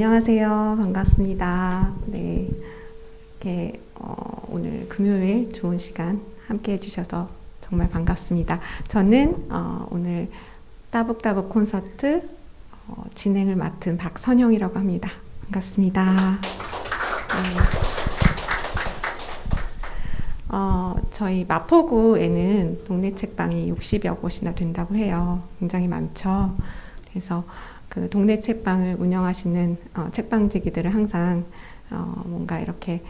안녕하세요. 반갑습니다. 네, 이렇게 오늘 금요일 좋은 시간 함께 해주셔서 정말 반갑습니다. 저는 오늘 따북따북 콘서트 진행을 맡은 박선영이라고 합니다. 반갑습니다. 네. 저희 마포구에는 동네 책방이 60여 곳이나 된다고 해요. 굉장히 많죠. 그래서 그 동네 책방을 운영하시는 책방지기들은 항상 뭔가 이렇게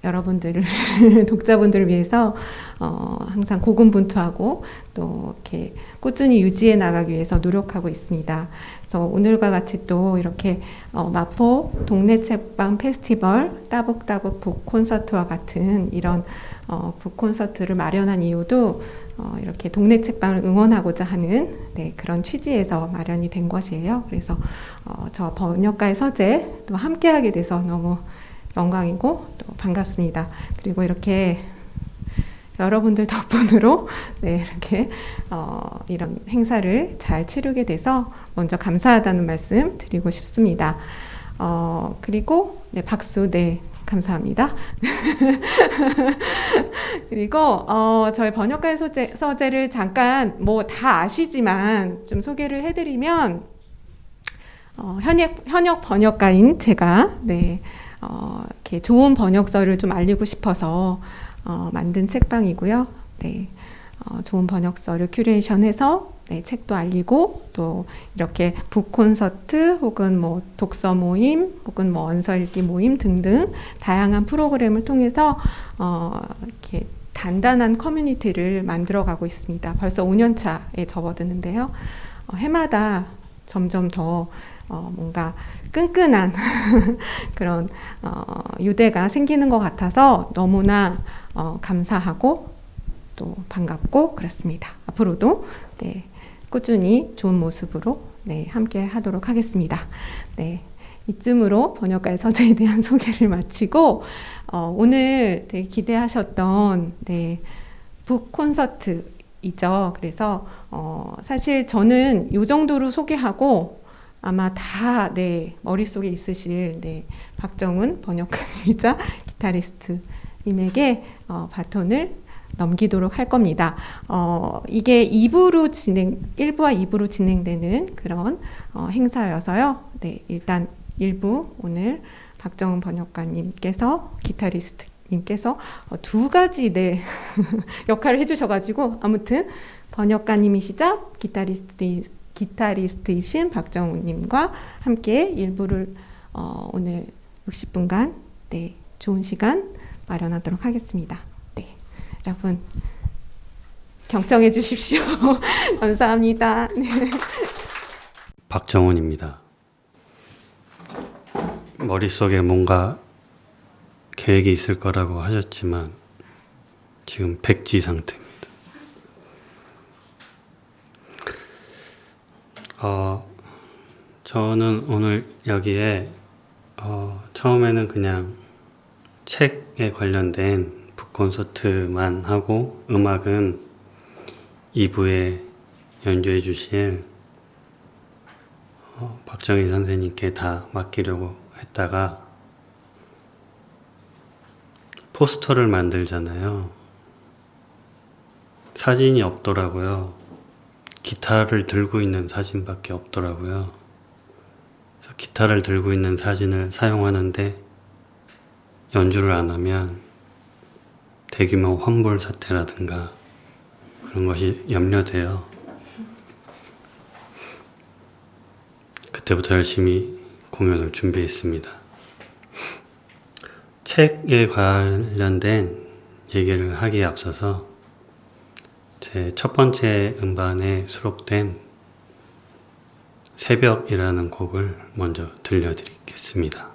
여러분들을 독자분들을 위해서 항상 고군분투하고 또 이렇게 꾸준히 유지해 나가기 위해서 노력하고 있습니다. 그래서 오늘과 같이 또 이렇게 마포 동네 책방 페스티벌 따북따북 북 콘서트와 같은 이런 북 콘서트를 마련한 이유도 이렇게 동네 책방을 응원하고자 하는 그런 취지에서 마련이 된 것이에요. 그래서 저 번역가의 서재 또 함께하게 돼서 너무 영광이고 또 반갑습니다. 그리고 이렇게 여러분들 덕분으로 이렇게 이런 행사를 잘 치르게 돼서 먼저 감사하다는 말씀 드리고 싶습니다. 그리고 박수 감사합니다. 그리고 저희 번역가의 서재를 잠깐 뭐 다 아시지만 좀 소개를 해드리면 현역 번역가인 제가 이렇게 좋은 번역서를 좀 알리고 싶어서 만든 책방이고요. 좋은 번역서를 큐레이션해서 책도 알리고 또 이렇게 북 콘서트 혹은 뭐 독서 모임 혹은 뭐 언서 읽기 모임 등등 다양한 프로그램을 통해서 이렇게 단단한 커뮤니티를 만들어가고 있습니다. 벌써 5년 차에 접어드는데요. 해마다 점점 더 뭔가 끈끈한 그런 유대가 생기는 것 같아서 너무나 감사하고 또 반갑고 그렇습니다. 앞으로도 꾸준히 좋은 모습으로 함께 하도록 하겠습니다. 이쯤으로 번역가의 서재에 대한 소개를 마치고 오늘 되게 기대하셨던 북 콘서트이죠. 그래서 사실 저는 이 정도로 소개하고 아마 다 머릿속에 있으실 박정훈 번역가님이자 기타리스트님에게 바톤을 넘기도록 할 겁니다. 이게 1부와 2부로 진행되는 그런 행사여서요. 일단 1부 오늘 박정훈 번역가님께서 기타리스트님께서 두 가지 역할을 해주셔가지고 아무튼 번역가님이시자 기타리스트이신 박정훈님과 함께 1부를 오늘 60분간 좋은 시간 마련하도록 하겠습니다. 여러분 경청해 주십시오. 감사합니다. 박정훈입니다. 머릿속에 뭔가 계획이 있을 거라고 하셨지만 지금 백지 상태입니다. 저는 오늘 여기에 처음에는 그냥 책에 관련된 북 콘서트만 하고 음악은 2부에 연주해 주실 박정희 선생님께 다 맡기려고 했다가 포스터를 만들잖아요. 사진이 없더라고요. 기타를 들고 있는 사진밖에 없더라고요. 그래서 기타를 들고 있는 사진을 사용하는데 연주를 안 하면 대규모 환불 사태라든가 그런 것이 염려돼요. 그때부터 열심히 공연을 준비했습니다. 책에 관련된 얘기를 하기에 앞서서 제 첫 번째 음반에 수록된 새벽이라는 곡을 먼저 들려드리겠습니다.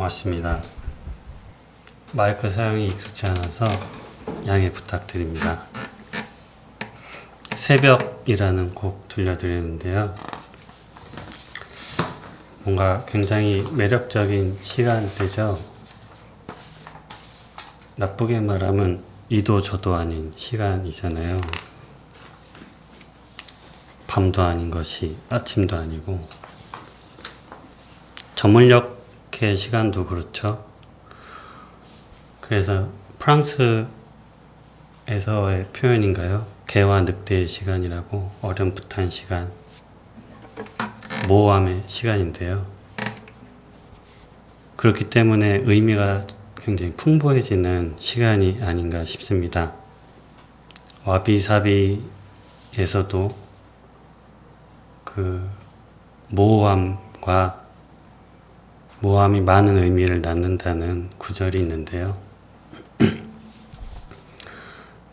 고맙습니다. 마이크 사용이 익숙지 않아서 양해 부탁드립니다. 새벽이라는 곡 들려드리는데요. 뭔가 굉장히 매력적인 시간대죠. 나쁘게 말하면 이도 저도 아닌 시간이잖아요. 밤도 아닌 것이 아침도 아니고, 저물녘의 시간도 그렇죠. 그래서 프랑스에서의 표현인가요? 개와 늑대의 시간이라고, 어렴풋한 시간, 모호함의 시간인데요. 그렇기 때문에 의미가 굉장히 풍부해지는 시간이 아닌가 싶습니다. 와비사비에서도 그 모호함이 많은 의미를 낳는다는 구절이 있는데요.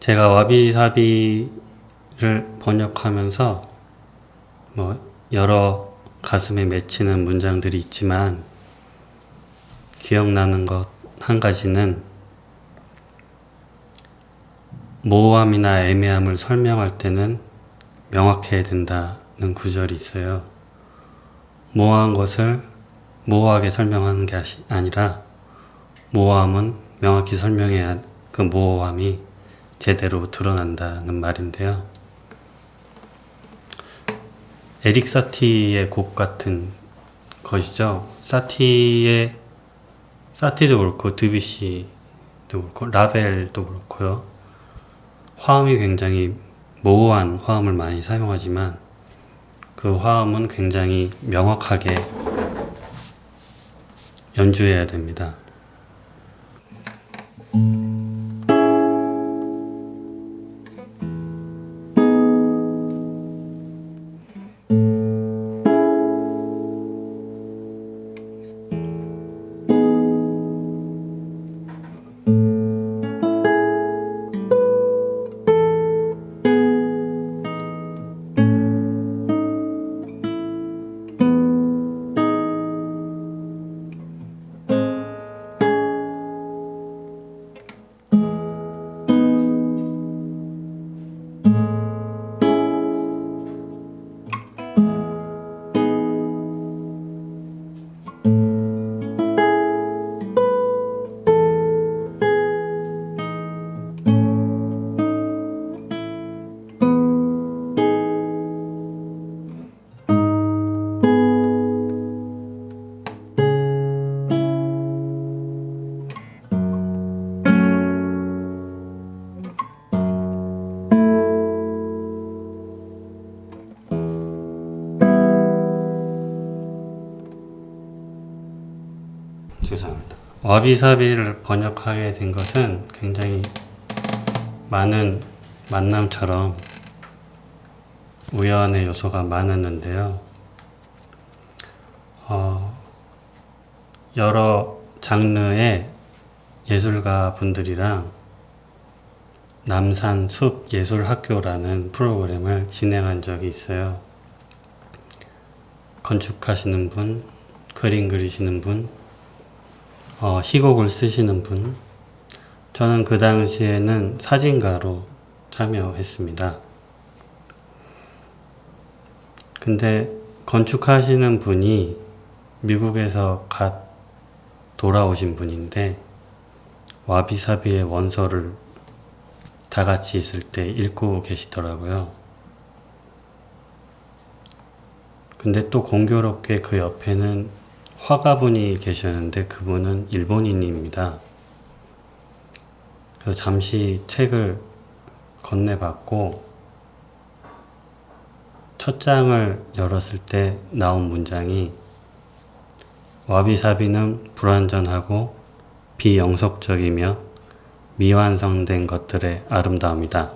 제가 와비사비를 번역하면서 여러 가슴에 맺히는 문장들이 있지만, 기억나는 것 한 가지는 모호함이나 애매함을 설명할 때는 명확해야 된다는 구절이 있어요. 모호한 것을 모호하게 설명하는 게 아니라, 모호함은 명확히 설명해야 그 모호함이 제대로 드러난다는 말인데요. 에릭 사티의 곡 같은 것이죠. 사티도 그렇고 드뷔시도 그렇고 라벨도 그렇고요. 화음이 굉장히 모호한 화음을 많이 사용하지만 그 화음은 굉장히 명확하게 연주해야 됩니다. 죄송합니다. 와비사비를 번역하게 된 것은 굉장히 많은 만남처럼 우연의 요소가 많았는데요. 여러 장르의 예술가 분들이랑 남산 숲 예술학교라는 프로그램을 진행한 적이 있어요. 건축하시는 분, 그림 그리시는 분, 희곡을 쓰시는 분, 저는 그 당시에는 사진가로 참여했습니다. 근데 건축하시는 분이 미국에서 갓 돌아오신 분인데 와비사비의 원서를 다 같이 있을 때 읽고 계시더라고요. 근데 또 공교롭게 그 옆에는 화가분이 계셨는데 그분은 일본인입니다. 그래서 잠시 책을 건네봤고 첫 장을 열었을 때 나온 문장이 와비사비는 불완전하고 비영속적이며 미완성된 것들의 아름다움이다.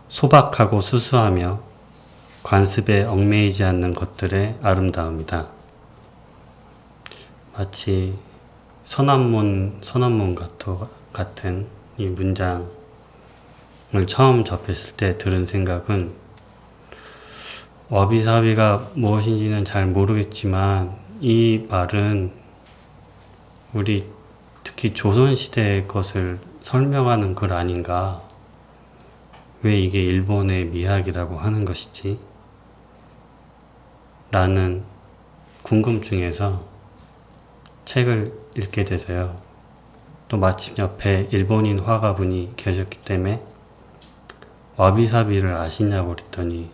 소박하고 수수하며 관습에 얽매이지 않는 것들의 아름다움이다. 마치 선언문 같은 이 문장을 처음 접했을 때 들은 생각은 와비사비가 무엇인지는 잘 모르겠지만 이 말은 우리 특히 조선시대의 것을 설명하는 글 아닌가? 왜 이게 일본의 미학이라고 하는 것이지? 라는 궁금증에서 책을 읽게 돼서요. 또 마침 옆에 일본인 화가분이 계셨기 때문에 와비사비를 아시냐고 그랬더니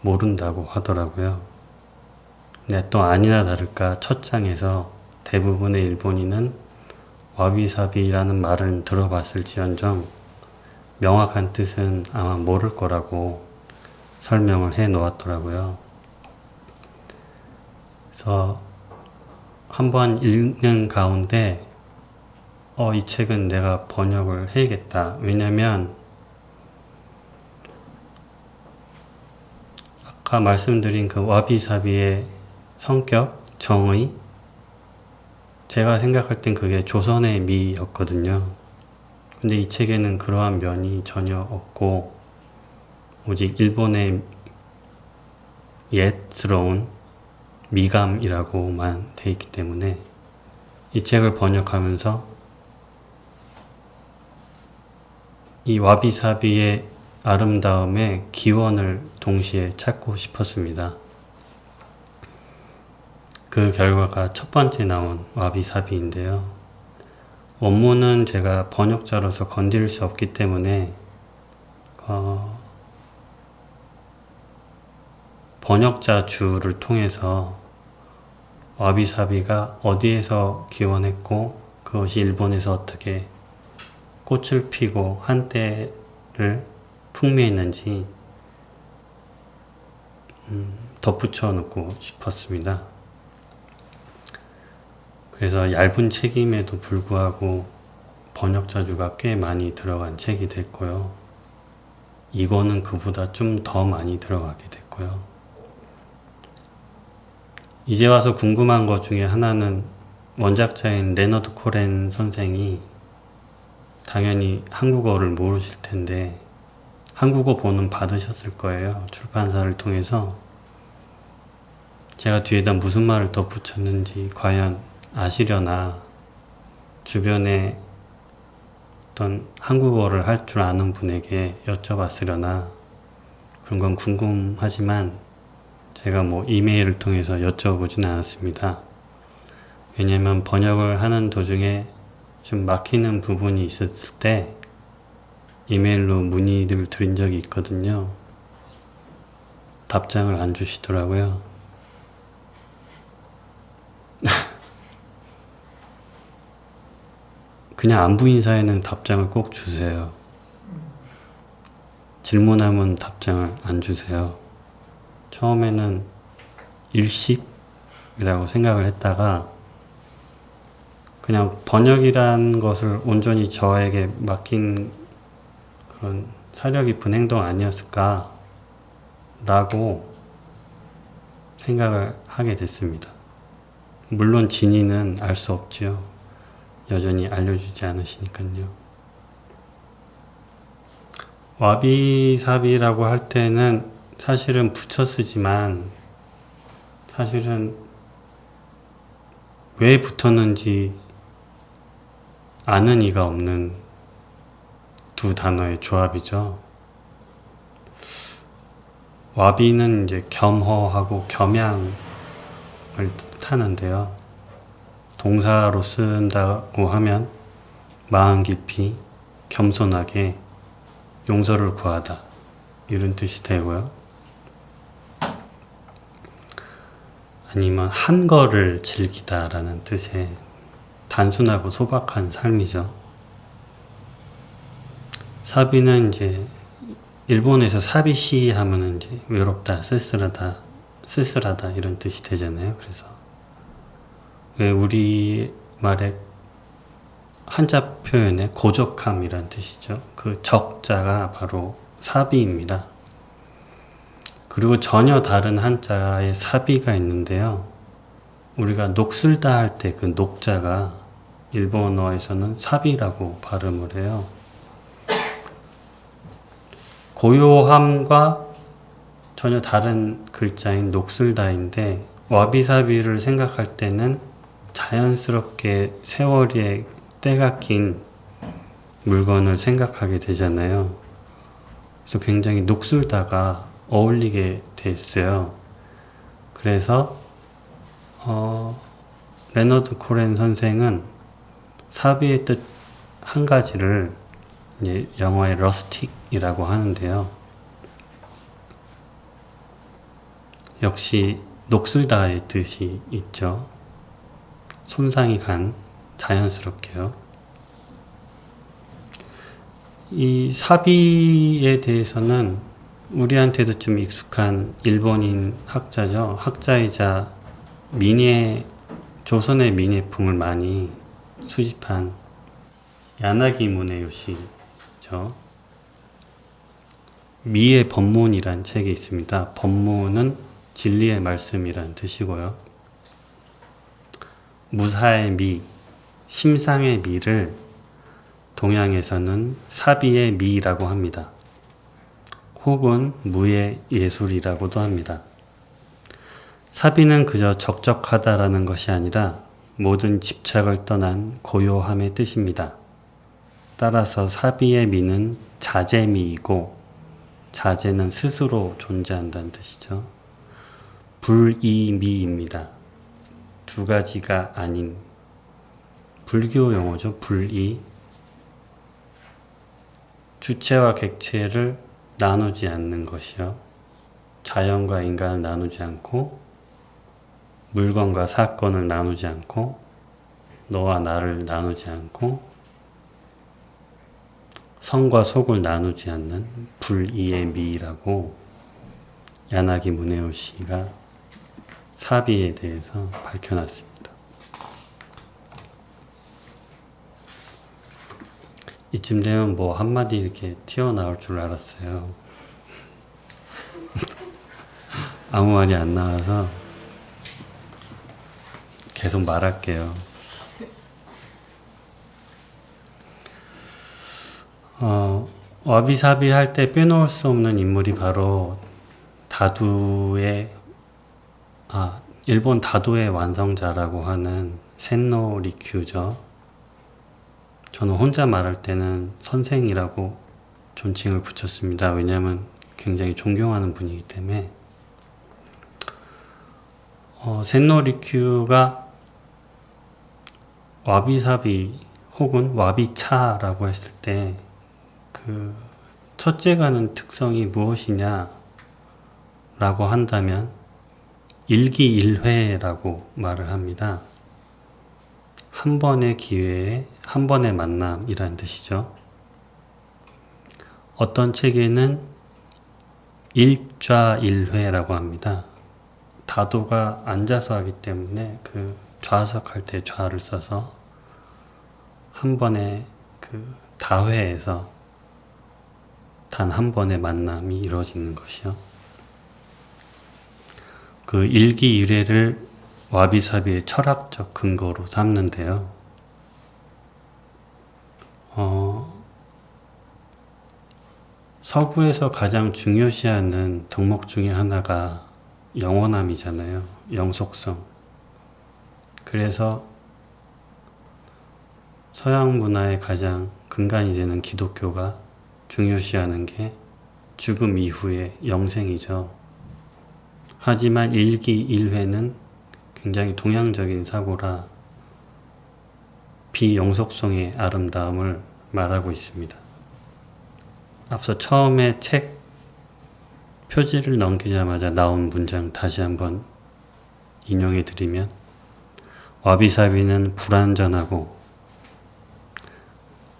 모른다고 하더라고요. 근데 또 아니나 다를까 첫 장에서 대부분의 일본인은 와비사비라는 말은 들어봤을지언정 명확한 뜻은 아마 모를 거라고 설명을 해 놓았더라고요. 그래서 한번 읽는 가운데 이 책은 내가 번역을 해야겠다. 왜냐면 아까 말씀드린 그 와비사비의 성격, 정의, 제가 생각할 땐 그게 조선의 미였거든요. 근데 이 책에는 그러한 면이 전혀 없고 오직 일본의 옛스러운 미감이라고만 돼 있기 때문에 이 책을 번역하면서 이 와비사비의 아름다움의 기원을 동시에 찾고 싶었습니다. 그 결과가 첫 번째 나온 와비사비인데요. 원문은 제가 번역자로서 건드릴 수 없기 때문에 번역자 주를 통해서 와비사비가 어디에서 기원했고 그것이 일본에서 어떻게 꽃을 피고 한때를 풍미했는지 덧붙여 놓고 싶었습니다. 그래서 얇은 책임에도 불구하고 번역자주가 꽤 많이 들어간 책이 됐고요. 이거는 그보다 좀 더 많이 들어가게 됐고요. 이제 와서 궁금한 것 중에 하나는 원작자인 레너드 코렌 선생이 당연히 한국어를 모르실 텐데 한국어 본은 받으셨을 거예요. 출판사를 통해서. 제가 뒤에다 무슨 말을 덧붙였는지 과연 아시려나 주변에 어떤 한국어를 할 줄 아는 분에게 여쭤봤으려나 그런 건 궁금하지만 제가 뭐 이메일을 통해서 여쭤보진 않았습니다. 왜냐면 번역을 하는 도중에 좀 막히는 부분이 있었을 때 이메일로 문의를 드린 적이 있거든요. 답장을 안 주시더라고요. 그냥 안부 인사에는 답장을 꼭 주세요. 질문하면 답장을 안 주세요. 처음에는 일식이라고 생각을 했다가 그냥 번역이란 것을 온전히 저에게 맡긴 그런 사려 깊은 행동 아니었을까 라고 생각을 하게 됐습니다. 물론 진위는 알 수 없지요. 여전히 알려주지 않으시니까요. 와비사비라고 할 때는 사실은 붙여 쓰지만 사실은 왜 붙었는지 아는 이가 없는 두 단어의 조합이죠. 와비는 이제 겸허하고 겸양을 뜻하는데요. 동사로 쓴다고 하면 마음 깊이 겸손하게 용서를 구하다 이런 뜻이 되고요. 아니면 한 거를 즐기다라는 뜻의 단순하고 소박한 삶이죠. 사비는 이제 일본에서 사비시 하면은 이제 외롭다, 쓸쓸하다 이런 뜻이 되잖아요. 그래서 왜 우리 말의 한자 표현의 고적함이란 뜻이죠. 그 적자가 바로 사비입니다. 그리고 전혀 다른 한자의 사비가 있는데요. 우리가 녹슬다 할 때 그 녹자가 일본어에서는 사비라고 발음을 해요. 고요함과 전혀 다른 글자인 녹슬다인데 와비사비를 생각할 때는 자연스럽게 세월에 때가 낀 물건을 생각하게 되잖아요. 그래서 굉장히 녹슬다가 어울리게 됐어요. 그래서 레너드 코렌 선생은 사비의 뜻 한 가지를 이제 영어의 러스틱이라고 하는데요. 역시 녹슬다의 뜻이 있죠. 손상이 간, 자연스럽게요. 이 사비에 대해서는 우리한테도 좀 익숙한 일본인 학자죠. 학자이자 조선의 민예품을 많이 수집한 야나기 무네요시죠. 미의 법문이란 책이 있습니다. 법문은 진리의 말씀이란 뜻이고요. 무사의 미, 심상의 미를 동양에서는 사비의 미라고 합니다. 혹은 무의 예술이라고도 합니다. 사비는 그저 적적하다라는 것이 아니라 모든 집착을 떠난 고요함의 뜻입니다. 따라서 사비의 미는 자제미이고, 자제는 스스로 존재한다는 뜻이죠. 불이미입니다. 두 가지가 아닌 불교 용어죠. 불이. 주체와 객체를 나누지 않는 것이요. 자연과 인간을 나누지 않고, 물건과 사건을 나누지 않고, 너와 나를 나누지 않고, 성과 속을 나누지 않는 불이의 미라고 야나기 무네요시가 사비에 대해서 밝혀놨습니다. 이쯤 되면 뭐 한마디 이렇게 튀어나올 줄 알았어요. 아무 말이 안 나와서 계속 말할게요. 와비사비 할 때 빼놓을 수 없는 인물이 바로 일본 다도의 완성자라고 하는 센노 리큐죠. 저는 혼자 말할 때는 선생이라고 존칭을 붙였습니다. 왜냐하면 굉장히 존경하는 분이기 때문에. 센노 리큐가 와비사비 혹은 와비차라고 했을 때 그 첫째가 하는 특성이 무엇이냐 라고 한다면 일기일회라고 말을 합니다. 한 번의 기회에 한 번의 만남이라는 뜻이죠. 어떤 책에는 일좌일회라고 합니다. 다도가 앉아서 하기 때문에 그 좌석할 때 좌를 써서 한 번의 그 다회에서 단 한 번의 만남이 이루어지는 것이요. 그 일기일회를 와비사비의 철학적 근거로 삼는데요. 서구에서 가장 중요시하는 덕목 중에 하나가 영원함이잖아요. 영속성. 그래서 서양 문화의 가장 근간이 되는 기독교가 중요시하는 게 죽음 이후의 영생이죠. 하지만 일기일회는 굉장히 동양적인 사고라 비영속성의 아름다움을 말하고 있습니다. 앞서 처음에 책 표지를 넘기자마자 나온 문장 다시 한번 인용해 드리면 와비사비는 불완전하고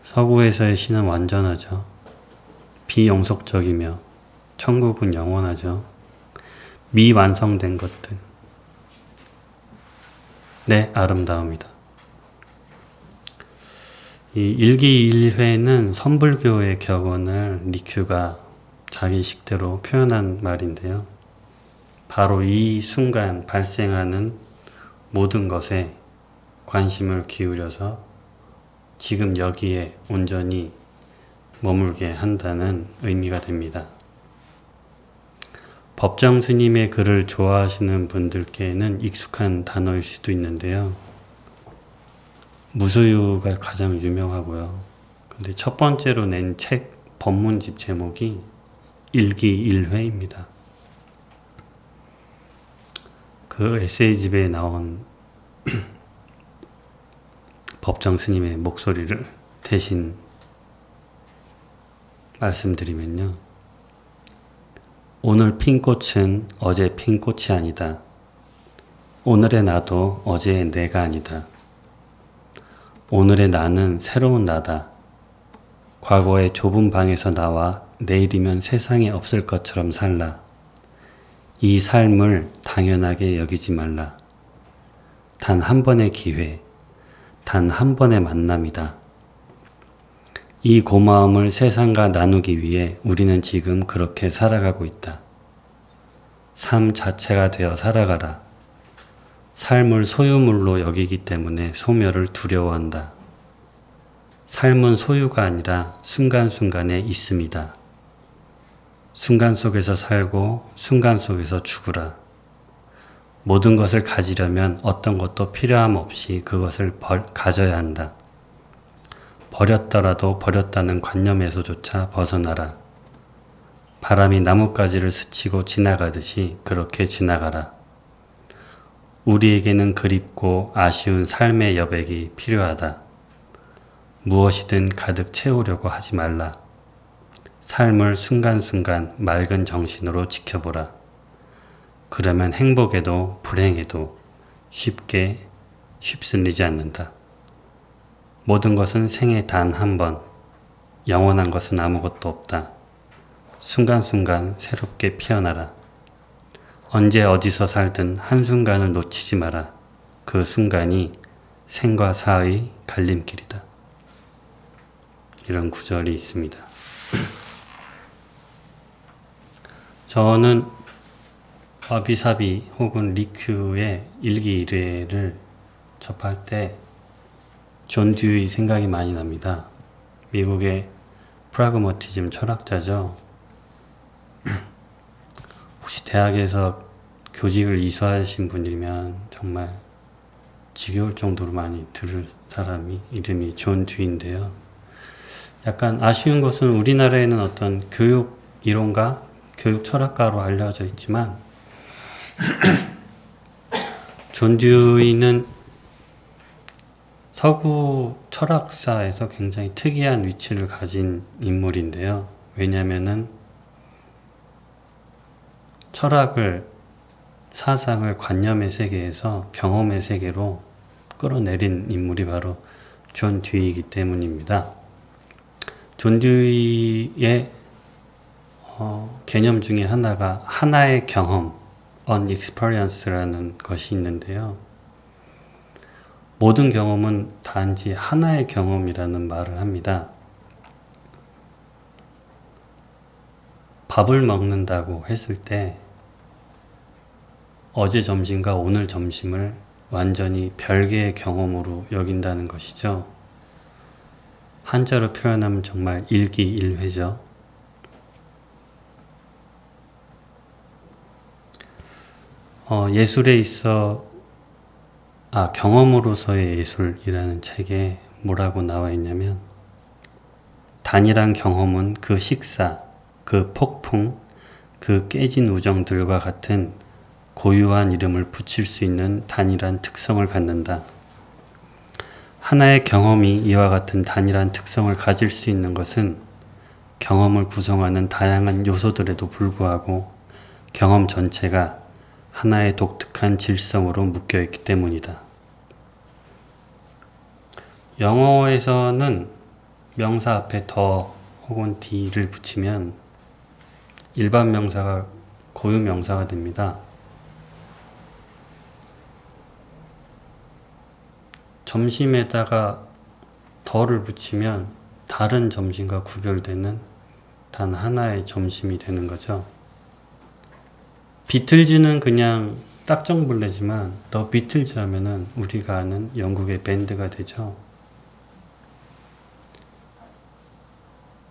서구에서의 신은 완전하죠. 비영속적이며 천국은 영원하죠. 미완성된 것들 네, 아름다움이다. 이 일기일회는 선불교의 격언을 리큐가 자기 식대로 표현한 말인데요. 바로 이 순간 발생하는 모든 것에 관심을 기울여서 지금 여기에 온전히 머물게 한다는 의미가 됩니다. 법정 스님의 글을 좋아하시는 분들께는 익숙한 단어일 수도 있는데요. 무소유가 가장 유명하고요. 근데 첫 번째로 낸 책 법문집 제목이 일기일회입니다. 그 에세이집에 나온 법정 스님의 목소리를 대신 말씀드리면요. 오늘 핀 꽃은 어제 핀 꽃이 아니다. 오늘의 나도 어제의 내가 아니다. 오늘의 나는 새로운 나다. 과거의 좁은 방에서 나와 내일이면 세상에 없을 것처럼 살라. 이 삶을 당연하게 여기지 말라. 단 한 번의 기회, 단 한 번의 만남이다. 이 고마움을 세상과 나누기 위해 우리는 지금 그렇게 살아가고 있다. 삶 자체가 되어 살아가라. 삶을 소유물로 여기기 때문에 소멸을 두려워한다. 삶은 소유가 아니라 순간순간에 있음이다. 순간 속에서 살고 순간 속에서 죽으라. 모든 것을 가지려면 어떤 것도 필요함 없이 그것을 가져야 한다. 버렸더라도 버렸다는 관념에서조차 벗어나라. 바람이 나뭇가지를 스치고 지나가듯이 그렇게 지나가라. 우리에게는 그립고 아쉬운 삶의 여백이 필요하다. 무엇이든 가득 채우려고 하지 말라. 삶을 순간순간 맑은 정신으로 지켜보라. 그러면 행복에도 불행에도 쉽게 휩쓸리지 않는다. 모든 것은 생애 단 한 번, 영원한 것은 아무것도 없다. 순간순간 새롭게 피어나라. 언제 어디서 살든 한순간을 놓치지 마라. 그 순간이 생과 사의 갈림길이다. 이런 구절이 있습니다. 저는 와비사비 혹은 리큐의 일기일회를 접할 때 존 듀이 생각이 많이 납니다. 미국의 프라그머티즘 철학자죠. 혹시 대학에서 교직을 이수하신 분이면 정말 지겨울 정도로 많이 들을 사람이 이름이 존 듀이인데요. 약간 아쉬운 것은 우리나라에는 어떤 교육 이론가, 교육 철학가로 알려져 있지만 존 듀이는 서구 철학사에서 굉장히 특이한 위치를 가진 인물인데요. 왜냐하면은 철학을, 사상을 관념의 세계에서 경험의 세계로 끌어내린 인물이 바로 존 듀이이기 때문입니다. 존 듀이의 개념 중에 하나가 하나의 경험, an experience라는 것이 있는데요. 모든 경험은 단지 하나의 경험이라는 말을 합니다. 밥을 먹는다고 했을 때 어제 점심과 오늘 점심을 완전히 별개의 경험으로 여긴다는 것이죠. 한자로 표현하면 정말 일기일회죠. 예술에 있어 경험으로서의 예술이라는 책에 뭐라고 나와 있냐면 단일한 경험은 그 식사, 그 폭풍, 그 깨진 우정들과 같은 고유한 이름을 붙일 수 있는 단일한 특성을 갖는다. 하나의 경험이 이와 같은 단일한 특성을 가질 수 있는 것은 경험을 구성하는 다양한 요소들에도 불구하고 경험 전체가 하나의 독특한 질성으로 묶여있기 때문이다. 영어에서는 명사 앞에 더 혹은 d를 붙이면 일반 명사가 고유 명사가 됩니다. 점심에다가 더를 붙이면 다른 점심과 구별되는 단 하나의 점심이 되는 거죠. 비틀즈는 그냥 딱정벌레지만 더 비틀즈 하면은 우리가 아는 영국의 밴드가 되죠.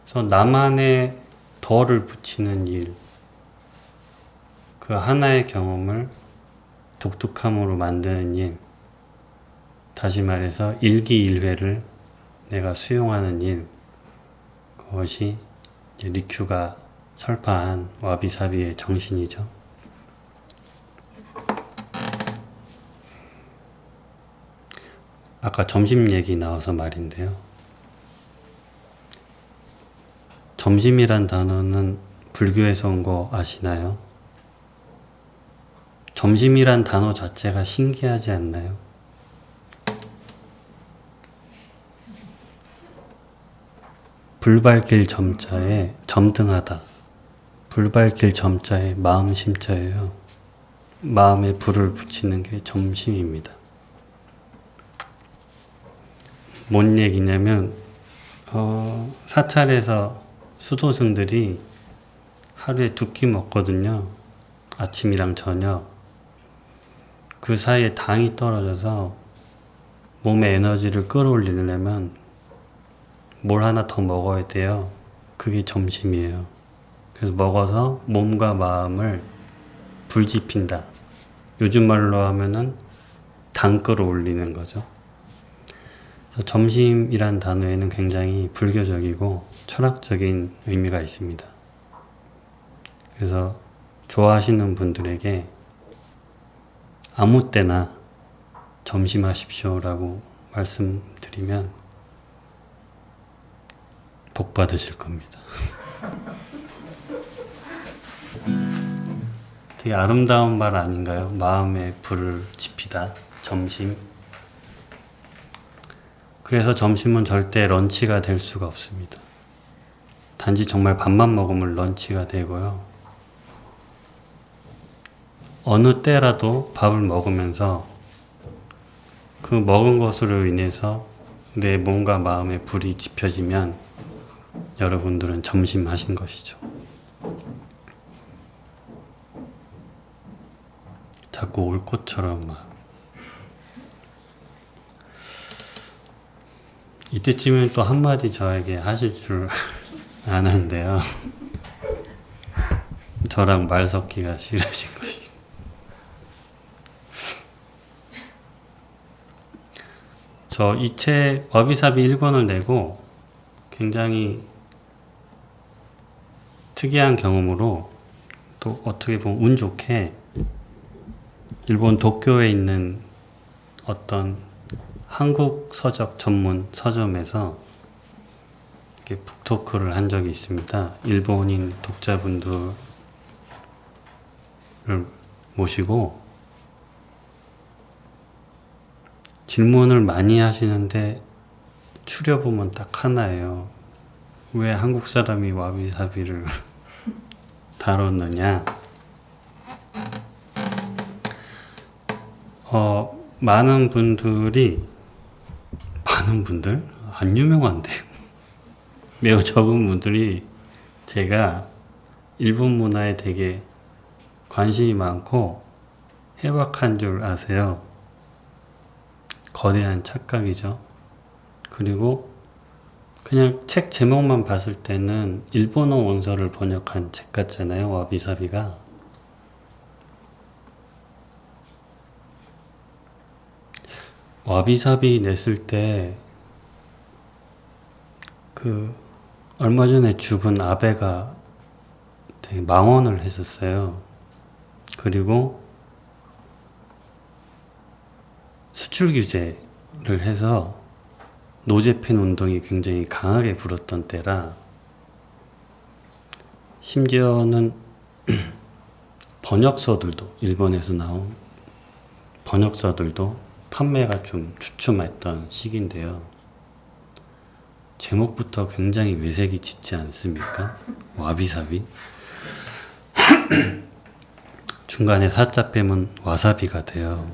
그래서 나만의 더를 붙이는 일, 그 하나의 경험을 독특함으로 만드는 일, 다시 말해서 일기일회를 내가 수용하는 일, 그것이 이제 리큐가 설파한 와비사비의 정신이죠. 아까 점심 얘기 나와서 말인데요. 점심이란 단어는 불교에서 온 거 아시나요? 점심이란 단어 자체가 신기하지 않나요? 불 밝길 점자에 점등하다. 불 밝길 점자에 마음 심자예요. 마음에 불을 붙이는 게 점심입니다. 뭔 얘기냐면 사찰에서 수도승들이 하루에 2끼 먹거든요. 아침이랑 저녁. 그 사이에 당이 떨어져서 몸의 에너지를 끌어올리려면 뭘 하나 더 먹어야 돼요. 그게 점심이에요. 그래서 먹어서 몸과 마음을 불지핀다. 요즘 말로 하면은 당 끌어올리는 거죠. 그래서 점심이란 단어에는 굉장히 불교적이고 철학적인 의미가 있습니다. 그래서 좋아하시는 분들에게 아무 때나 점심하십시오라고 말씀드리면 복 받으실 겁니다. 되게 아름다운 말 아닌가요? 마음에 불을 지피다. 점심. 그래서 점심은 절대 런치가 될 수가 없습니다. 단지 정말 밥만 먹으면 런치가 되고요. 어느 때라도 밥을 먹으면서 그 먹은 것으로 인해서 내 몸과 마음에 불이 지펴지면 여러분들은 점심하신 것이죠. 자꾸 올꽃처럼 막. 이때쯤엔 또 한마디 저에게 하실 줄 아는데요. 저랑 말 섞기가 싫으신 것이. 저 이 책 와비사비 1권을 내고 굉장히 특이한 경험으로 또 어떻게 보면 운 좋게 일본 도쿄에 있는 어떤 한국 서적 전문 서점에서 이렇게 북토크를 한 적이 있습니다. 일본인 독자분들을 모시고 질문을 많이 하시는데 추려보면 딱 하나예요. 왜 한국 사람이 와비사비를 다뤘느냐? 많은 분들? 안 유명한데요. 매우 적은 분들이 제가 일본 문화에 되게 관심이 많고 해박한 줄 아세요. 거대한 착각이죠. 그리고 그냥 책 제목만 봤을 때는 일본어 원서를 번역한 책 같잖아요. 와비사비가. 와비사비 냈을 때 얼마 전에 죽은 아베가 되게 망언을 했었어요. 그리고 수출 규제를 해서 노제팬 운동이 굉장히 강하게 불었던 때라 심지어는 번역서들도 일본에서 나온 번역서들도 판매가 좀 주춤했던 시기인데요. 제목부터 굉장히 외색이 짙지 않습니까? 와비사비. 중간에 사자 빼면 와사비가 돼요.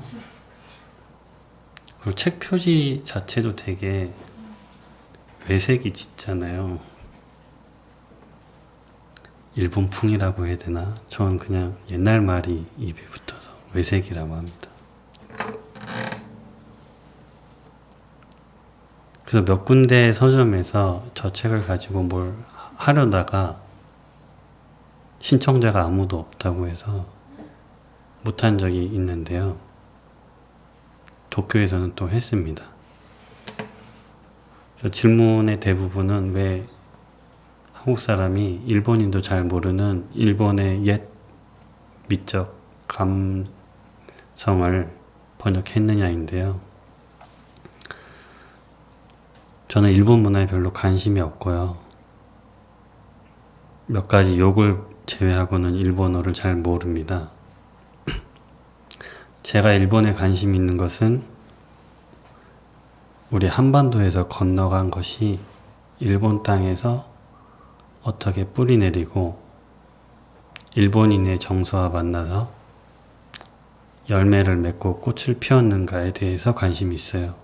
그리고 책 표지 자체도 되게 외색이 짙잖아요. 일본풍이라고 해야 되나? 전 그냥 옛날 말이 입에 붙어서 외색이라고 합니다. 그래서 몇 군데 서점에서 저 책을 가지고 뭘 하려다가 신청자가 아무도 없다고 해서 못한 적이 있는데요. 도쿄에서는 또 했습니다. 저 질문의 대부분은 왜 한국 사람이 일본인도 잘 모르는 일본의 옛 미적 감성을 번역했느냐인데요. 저는 일본 문화에 별로 관심이 없고요. 몇 가지 욕을 제외하고는 일본어를 잘 모릅니다. 제가 일본에 관심 있는 것은 우리 한반도에서 건너간 것이 일본 땅에서 어떻게 뿌리 내리고 일본인의 정서와 만나서 열매를 맺고 꽃을 피웠는가에 대해서 관심이 있어요.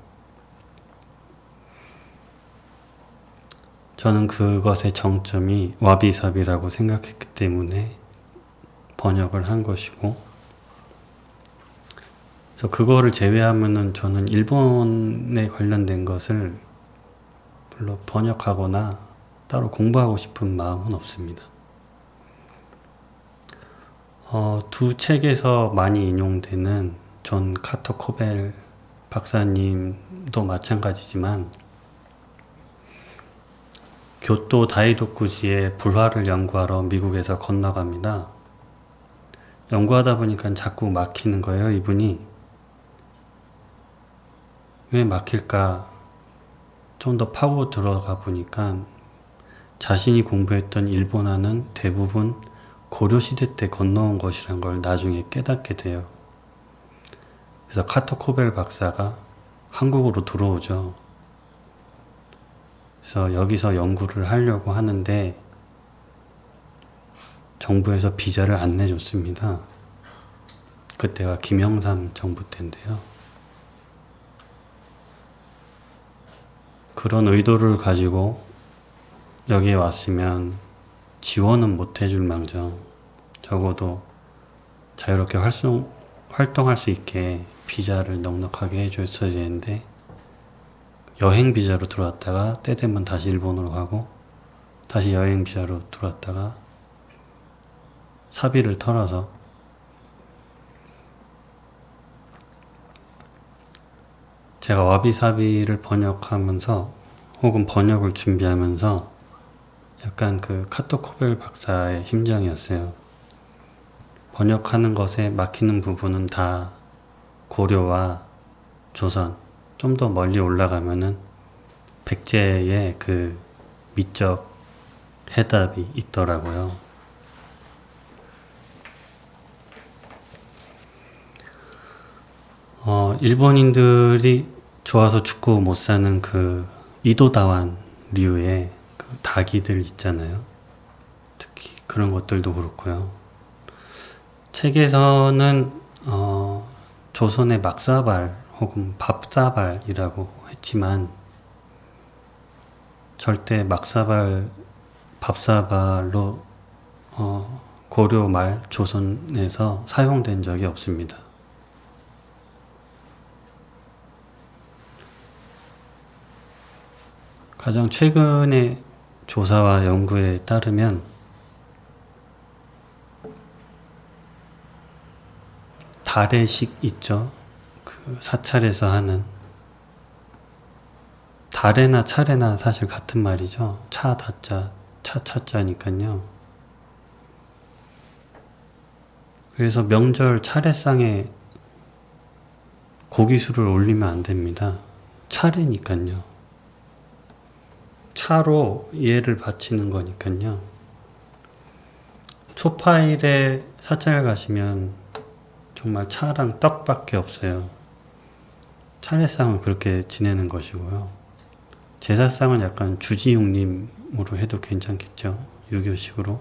저는 그것의 정점이 와비사비라고 생각했기 때문에 번역을 한 것이고, 그래서 그거를 제외하면은 저는 일본에 관련된 것을 별로 번역하거나 따로 공부하고 싶은 마음은 없습니다. 두 책에서 많이 인용되는 존 카터 코벨 박사님도 마찬가지지만 교토 다이도쿠지의 불화를 연구하러 미국에서 건너갑니다. 연구하다 보니까 자꾸 막히는 거예요, 이분이. 왜 막힐까? 좀 더 파고 들어가 보니까 자신이 공부했던 일본어는 대부분 고려시대 때 건너온 것이란 걸 나중에 깨닫게 돼요. 그래서 카터 코벨 박사가 한국으로 들어오죠. 그래서 여기서 연구를 하려고 하는데 정부에서 비자를 안 내줬습니다. 그때가 김영삼 정부 때인데요. 그런 의도를 가지고 여기에 왔으면 지원은 못 해줄 망정 적어도 자유롭게 활동할 수 있게 비자를 넉넉하게 해줬어야 되는데 여행 비자로 들어왔다가 때 되면 다시 일본으로 가고 다시 여행 비자로 들어왔다가 사비를 털어서 제가 와비사비를 번역하면서 혹은 번역을 준비하면서 약간 그 카토 코벨 박사의 심정이었어요. 번역하는 것에 막히는 부분은 다 고려와 조선 좀 더 멀리 올라가면은 백제의 그 미적 해답이 있더라고요. 일본인들이 좋아서 죽고 못 사는 그 이도다완류의 그 닭이들 있잖아요. 특히 그런 것들도 그렇고요. 책에서는 조선의 막사발 혹은 밥사발이라고 했지만 절대 막사발, 밥사발로 고려 말 조선에서 사용된 적이 없습니다. 가장 최근의 조사와 연구에 따르면 달의식 있죠? 그 사찰에서 하는 달에나 차례나 사실 같은 말이죠. 차 다자 차차자니까요. 그래서 명절 차례상에 고기술을 올리면 안 됩니다. 차례니까요. 차로 예를 바치는 거니까요. 초파일에 사찰 가시면 정말 차랑 떡밖에 없어요. 차례상은 그렇게 지내는 것이고요. 제사상은 약간 주지육림으로 해도 괜찮겠죠. 유교식으로.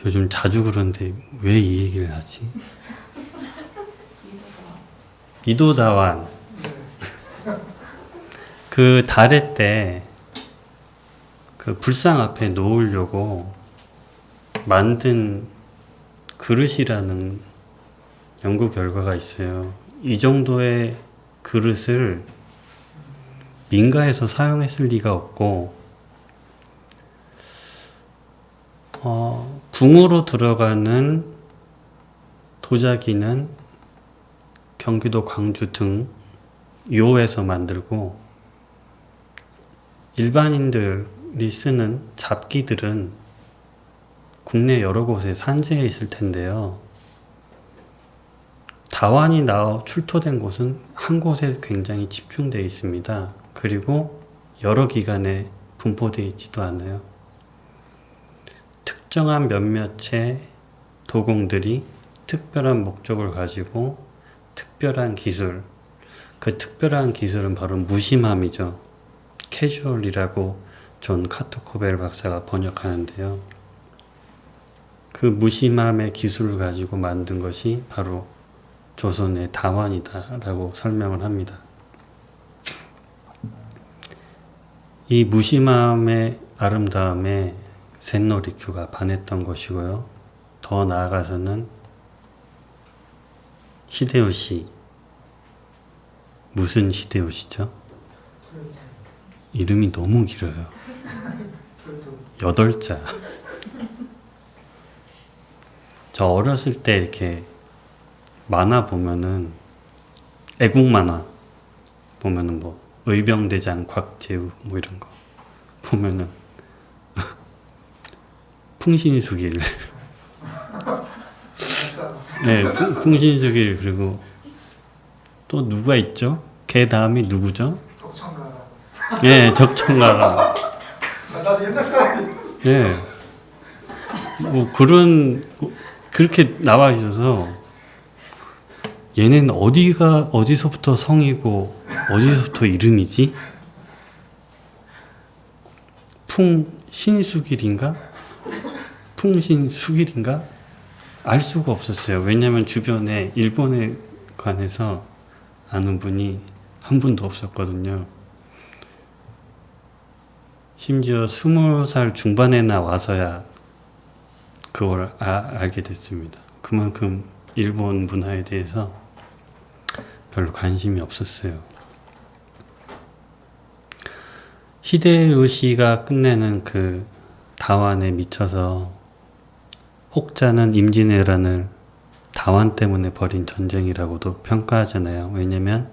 요즘 자주 그런데 왜 이 얘기를 하지? 이도다완. 그 달에 때 그 불상 앞에 놓으려고 만든 그릇이라는 연구 결과가 있어요. 이 정도의 그릇을 민가에서 사용했을 리가 없고, 궁으로 들어가는 도자기는 경기도 광주 등 요에서 만들고 일반인들이 쓰는 잡기들은 국내 여러 곳에 산재해 있을 텐데요. 다완이 출토된 곳은 한 곳에 굉장히 집중되어 있습니다. 그리고 여러 기관에 분포되어 있지도 않아요. 특정한 몇몇의 도공들이 특별한 목적을 가지고 특별한 기술, 그 특별한 기술은 바로 무심함이죠. 캐주얼이라고 존 카토코벨 박사가 번역하는데요. 그 무심함의 기술을 가지고 만든 것이 바로 조선의 다완이다라고 설명을 합니다. 이 무심함의 아름다움에 센노리큐가 반했던 것이고요. 더 나아가서는 히데요시, 무슨 히데요시죠? 이름이 너무 길어요. 8자. 저 어렸을 때 이렇게 만화 보면은, 애국 만화 보면은 뭐 의병대장 곽재우 뭐 이런 거 보면은 풍신수길. 네, 풍신수길. 그리고 또 누가 있죠? 걔 다음이 누구죠? 적청가가. 네, 적청가가. 나도 옛날 사람이. 네. 뭐 그렇게 나와 있어서 얘는 어디서부터 성이고 어디서부터 이름이지? 풍신수길인가? 풍신수길인가? 알 수가 없었어요. 왜냐하면 주변에 일본에 관해서 아는 분이 한 분도 없었거든요. 심지어 20살 중반에나 와서야 그걸 알게 됐습니다. 그만큼 일본 문화에 대해서 별로 관심이 없었어요. 히데요시가 끝내는 그 다완에 미쳐서 혹자는 임진왜란을 다완 때문에 벌인 전쟁이라고도 평가하잖아요. 왜냐면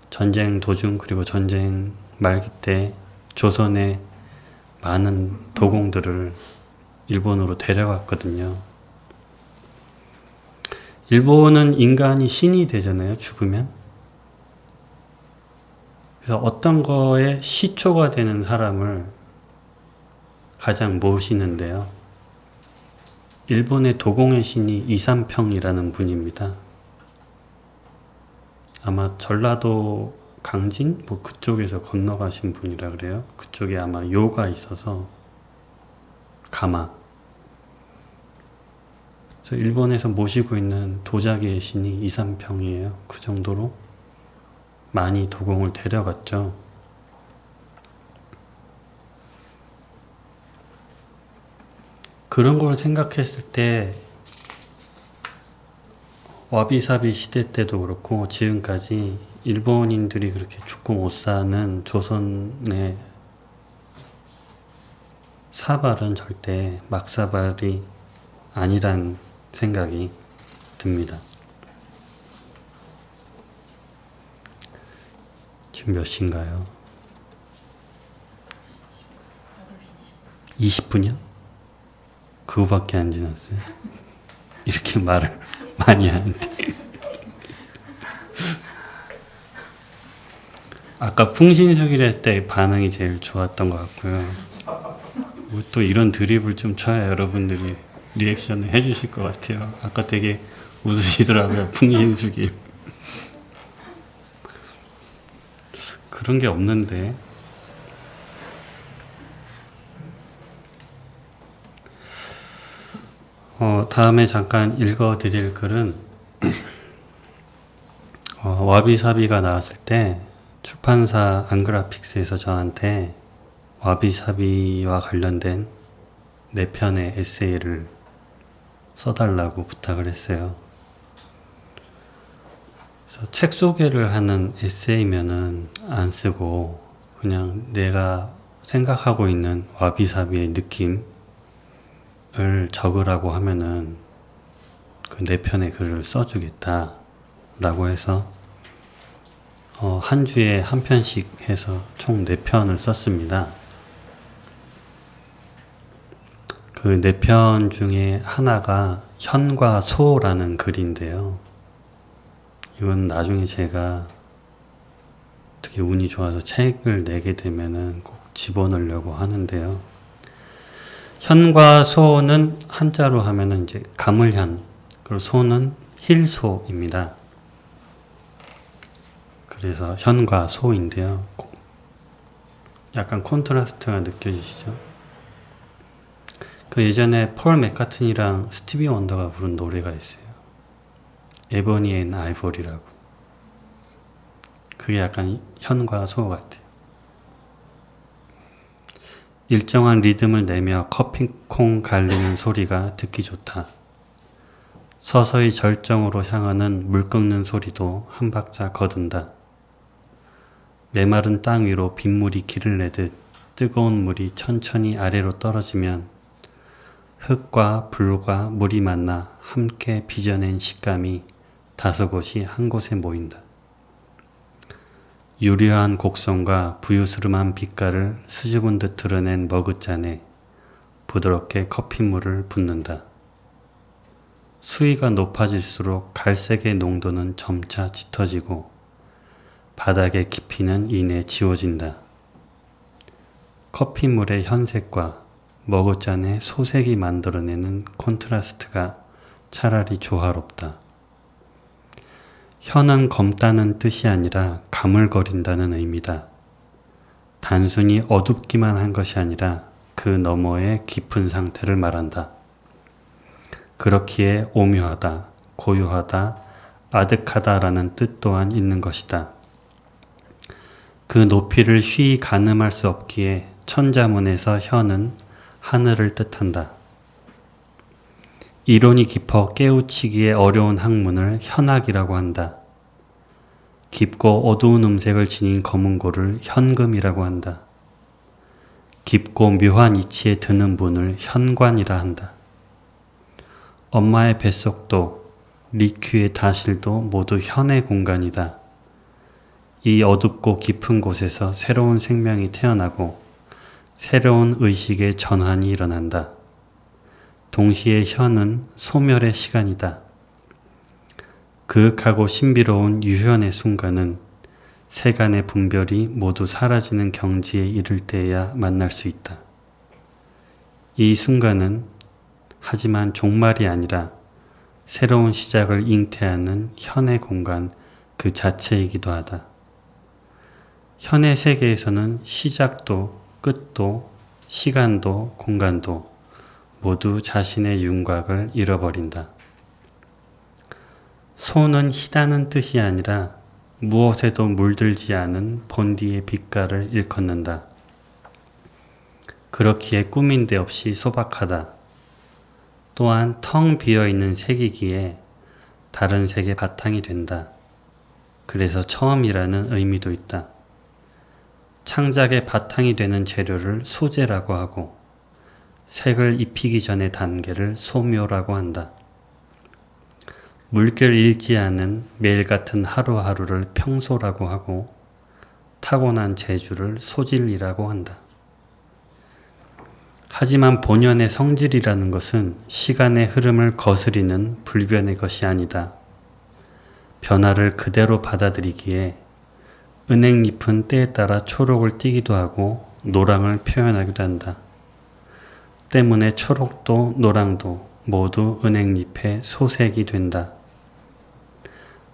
전쟁 도중 그리고 전쟁 말기 때 조선의 많은 도공들을 일본으로 데려갔거든요. 일본은 인간이 신이 되잖아요, 죽으면. 그래서 어떤 거에 시초가 되는 사람을 가장 모시는데요. 일본의 도공의 신이 이삼평이라는 분입니다. 아마 전라도 강진? 뭐 그쪽에서 건너가신 분이라 그래요. 그쪽에 아마 요가 있어서 가마. 그래서 일본에서 모시고 있는 도자기의 신이 이삼평이에요. 그 정도로 많이 도공을 데려갔죠. 그런 걸 생각했을 때 와비사비 시대 때도 그렇고 지금까지 일본인들이 그렇게 죽고 못 사는 조선의 사발은 절대 막사발이 아니란 생각이 듭니다. 지금 몇 시인가요? 20분이요? 그거밖에 안 지났어요. 이렇게 말을 많이 하는데. 아까 풍신수길 할 때 반응이 제일 좋았던 것 같고요. 뭐또 이런 드립을 좀 쳐야 여러분들이 리액션을 해주실 것 같아요. 아까 되게 웃으시더라고요. 풍신수길. 그런 게 없는데. 다음에 잠깐 읽어드릴 글은 와비사비가 나왔을 때 출판사 안그라픽스에서 저한테 와비사비와 관련된 4편의 에세이를 써달라고 부탁을 했어요. 그래서 책 소개를 하는 에세이면은 안 쓰고 그냥 내가 생각하고 있는 와비사비의 느낌을 적으라고 하면은 그 4편의 글을 써주겠다 라고 해서 한 주에 한 편씩 해서 총 4편을 썼습니다. 그 4편 중에 하나가 현과 소라는 글인데요. 이건 나중에 제가 어떻게 운이 좋아서 책을 내게 되면은 꼭 집어넣으려고 하는데요. 현과 소는 한자로 하면은 이제 가물현, 그리고 소는 힐소입니다. 그래서 현과 소인데요. 약간 콘트라스트가 느껴지시죠? 그 예전에 폴 맥카트니랑 스티비 원더가 부른 노래가 있어요. 에버니 앤 아이보리라고. 그게 약간 현과 소 같아요. 일정한 리듬을 내며 커피콩 갈리는 소리가 듣기 좋다. 서서히 절정으로 향하는 물 끓는 소리도 한 박자 거둔다. 메마른 땅 위로 빗물이 길을 내듯 뜨거운 물이 천천히 아래로 떨어지면 흙과 불과 물이 만나 함께 빚어낸 식감이 다소곳이 한 곳에 모인다. 유려한 곡선과 부유스름한 빛깔을 수줍은 듯 드러낸 머그잔에 부드럽게 커피물을 붓는다. 수위가 높아질수록 갈색의 농도는 점차 짙어지고 바닥의 깊이는 이내 지워진다. 커피물의 현색과 머그잔의 소색이 만들어내는 콘트라스트가 차라리 조화롭다. 현은 검다는 뜻이 아니라 가물거린다는 의미다. 단순히 어둡기만 한 것이 아니라 그 너머의 깊은 상태를 말한다. 그렇기에 오묘하다, 고요하다, 아득하다라는 뜻 또한 있는 것이다. 그 높이를 쉬이 가늠할 수 없기에 천자문에서 현은 하늘을 뜻한다. 이론이 깊어 깨우치기에 어려운 학문을 현학이라고 한다. 깊고 어두운 음색을 지닌 검은고를 현금이라고 한다. 깊고 묘한 이치에 드는 분을 현관이라 한다. 엄마의 뱃속도 리큐의 다실도 모두 현의 공간이다. 이 어둡고 깊은 곳에서 새로운 생명이 태어나고 새로운 의식의 전환이 일어난다. 동시에 현은 소멸의 시간이다. 그윽하고 신비로운 유현의 순간은 세간의 분별이 모두 사라지는 경지에 이를 때에야 만날 수 있다. 이 순간은 하지만 종말이 아니라 새로운 시작을 잉태하는 현의 공간 그 자체이기도 하다. 현의 세계에서는 시작도 끝도 시간도 공간도 모두 자신의 윤곽을 잃어버린다. 소는 희다는 뜻이 아니라 무엇에도 물들지 않은 본디의 빛깔을 일컫는다. 그렇기에 꾸민 데 없이 소박하다. 또한 텅 비어있는 색이기에 다른 색의 바탕이 된다. 그래서 처음이라는 의미도 있다. 창작의 바탕이 되는 재료를 소재라고 하고 색을 입히기 전의 단계를 소묘라고 한다. 물결 잃지 않은 매일 같은 하루하루를 평소라고 하고 타고난 재주를 소질이라고 한다. 하지만 본연의 성질이라는 것은 시간의 흐름을 거스리는 불변의 것이 아니다. 변화를 그대로 받아들이기에 은행잎은 때에 따라 초록을 띠기도 하고 노랑을 표현하기도 한다. 때문에 초록도 노랑도 모두 은행잎의 소색이 된다.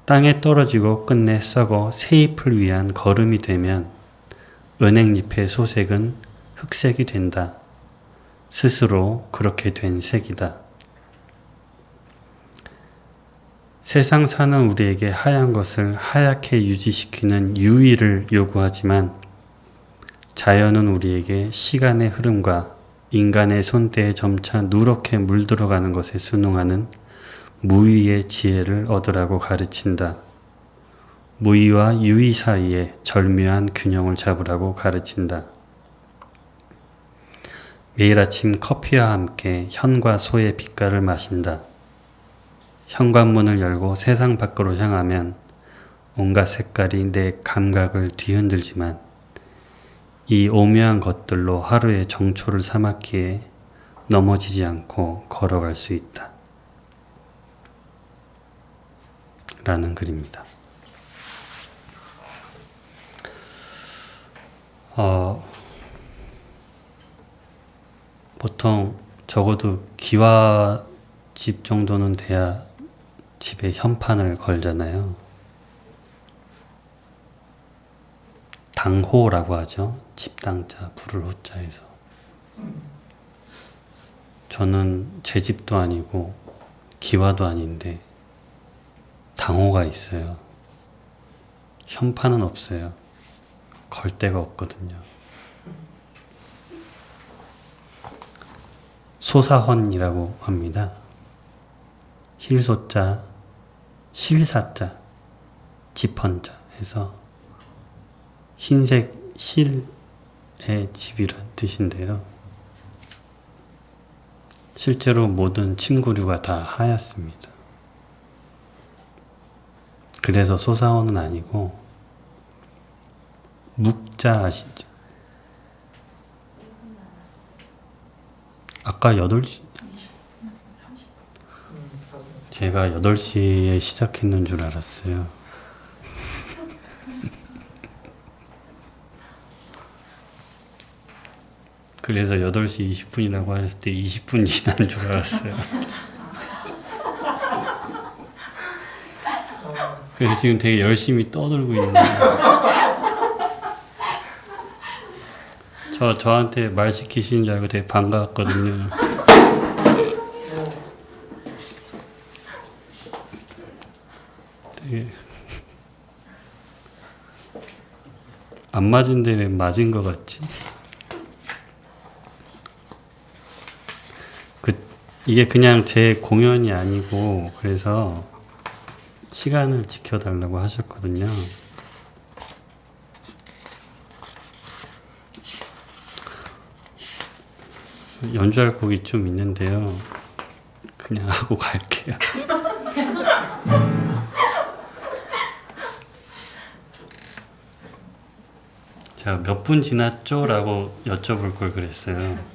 땅에 떨어지고 끝내 썩어 새잎을 위한 거름이 되면 은행잎의 소색은 흑색이 된다. 스스로 그렇게 된 색이다. 세상 사는 우리에게 하얀 것을 하얗게 유지시키는 유의를 요구하지만 자연은 우리에게 시간의 흐름과 인간의 손때에 점차 누렇게 물들어가는 것에 순응하는 무의의 지혜를 얻으라고 가르친다. 무의와 유의 사이에 절묘한 균형을 잡으라고 가르친다. 매일 아침 커피와 함께 현과 소의 빛깔을 마신다. 현관문을 열고 세상 밖으로 향하면 온갖 색깔이 내 감각을 뒤흔들지만 이 오묘한 것들로 하루의 정초를 삼았기에 넘어지지 않고 걸어갈 수 있다. 라는 글입니다. 보통 적어도 기와집 정도는 돼야 집에 현판을 걸잖아요. 당호라고 하죠. 집당자, 불을 호자에서. 저는 제 집도 아니고 기와도 아닌데 당호가 있어요. 현판은 없어요. 걸 데가 없거든요. 소사헌이라고 합니다. 힐소자, 실사자, 집헌자 해서 흰색 실의 집이란 뜻인데요. 실제로 모든 침구류가 다 하얗습니다. 그래서 소사헌은 아니고 묵자 아시죠? 아까 8시 제가 8시에 시작했는 줄 알았어요. 그래서 8시 20분이라고 했을 때 20분 지난 줄 알았어요. 그래서 지금 되게 열심히 떠들고 있는데 저한테 말 시키시는 줄 알고 되게 반가웠거든요. 되게 안 맞은데 왜 맞은 것 같지? 이게 그냥 제 공연이 아니고 그래서 시간을 지켜달라고 하셨거든요. 연주할 곡이 좀 있는데요. 그냥 하고 갈게요. 제가 몇 분 지났죠? 라고 여쭤볼 걸 그랬어요.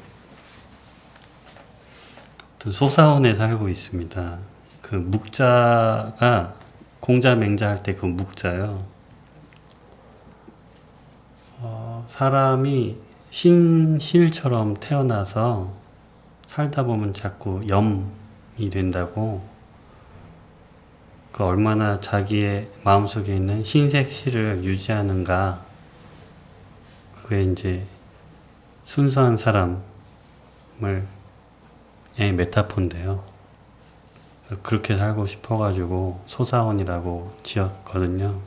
소사원에 살고 있습니다. 그 묵자가 공자 맹자 할 때 그 묵자요. 사람이 신실처럼 태어나서 살다 보면 자꾸 염이 된다고, 그 얼마나 자기의 마음속에 있는 흰색 실을 유지하는가, 그게 이제 순수한 사람을 메타포인데요. 그렇게 살고 싶어가지고 소사원이라고 지었거든요.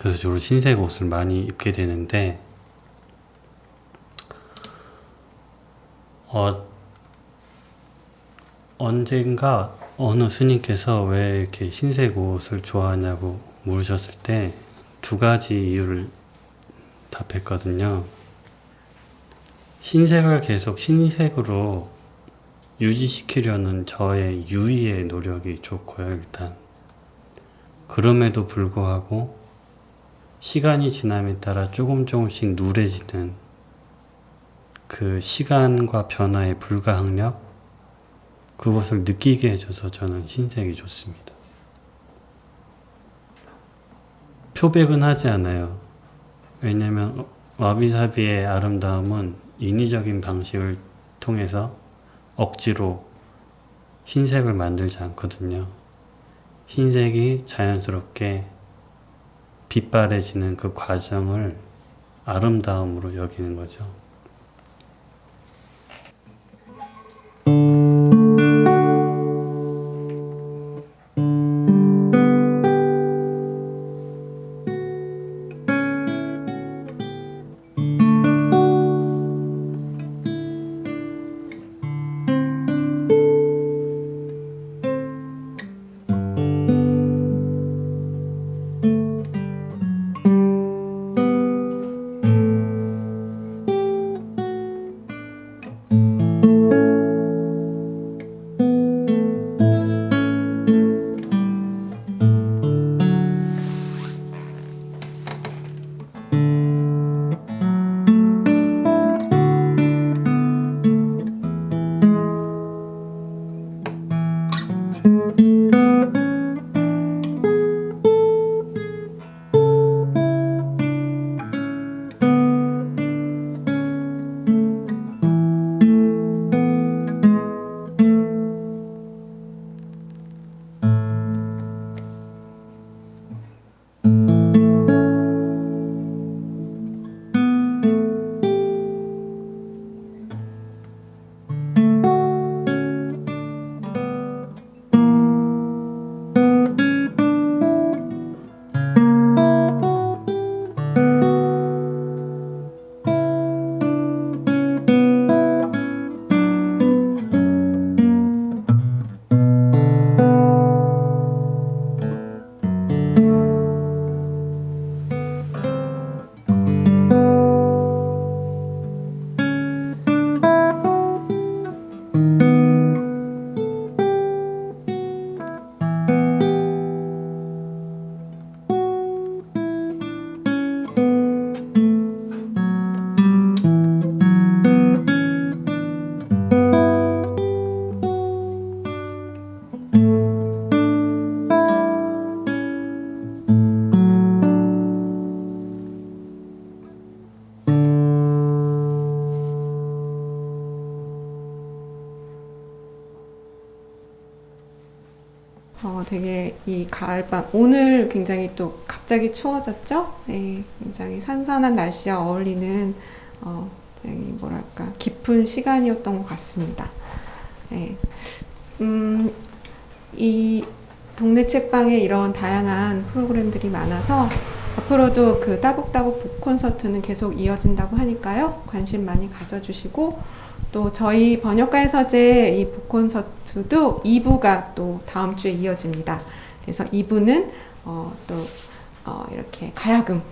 그래서 주로 흰색 옷을 많이 입게 되는데 언젠가 어느 스님께서 왜 이렇게 흰색 옷을 좋아하냐고 물으셨을 때 2가지 이유를 답했거든요. 흰색을 계속 흰색으로 유지시키려는 저의 유의의 노력이 좋고요, 일단. 그럼에도 불구하고 시간이 지남에 따라 조금씩 누래지는 그 시간과 변화의 불가항력, 그것을 느끼게 해줘서 저는 흰색이 좋습니다. 표백은 하지 않아요. 왜냐하면 와비사비의 아름다움은 인위적인 방식을 통해서 억지로 흰색을 만들지 않거든요. 흰색이 자연스럽게 빛바래지는 그 과정을 아름다움으로 여기는 거죠. 되게 이 가을밤, 오늘 굉장히 또 갑자기 추워졌죠? 네, 굉장히 선선한 날씨와 어울리는, 굉장히 뭐랄까, 깊은 시간이었던 것 같습니다. 네. 이 동네 책방에 이런 다양한 프로그램들이 많아서 앞으로도 그 따북따북 북 콘서트는 계속 이어진다고 하니까요. 관심 많이 가져주시고 또 저희 번역가의 서재 이 북 콘서트도 2부가 또 다음 주에 이어집니다. 그래서 2부는 이렇게 가야금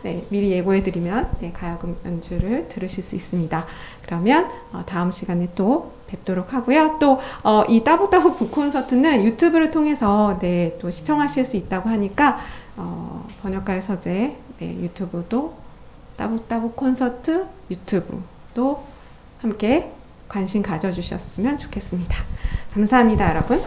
네, 미리 예고해드리면 네, 가야금 연주를 들으실 수 있습니다. 그러면 다음 시간에 또 뵙도록 하고요. 또 이 따북따북 북 콘서트는 유튜브를 통해서 네, 또 시청하실 수 있다고 하니까 번역가의 서재 네, 유튜브도 따북따북 콘서트 유튜브도 함께 관심 가져주셨으면 좋겠습니다. 감사합니다, 여러분.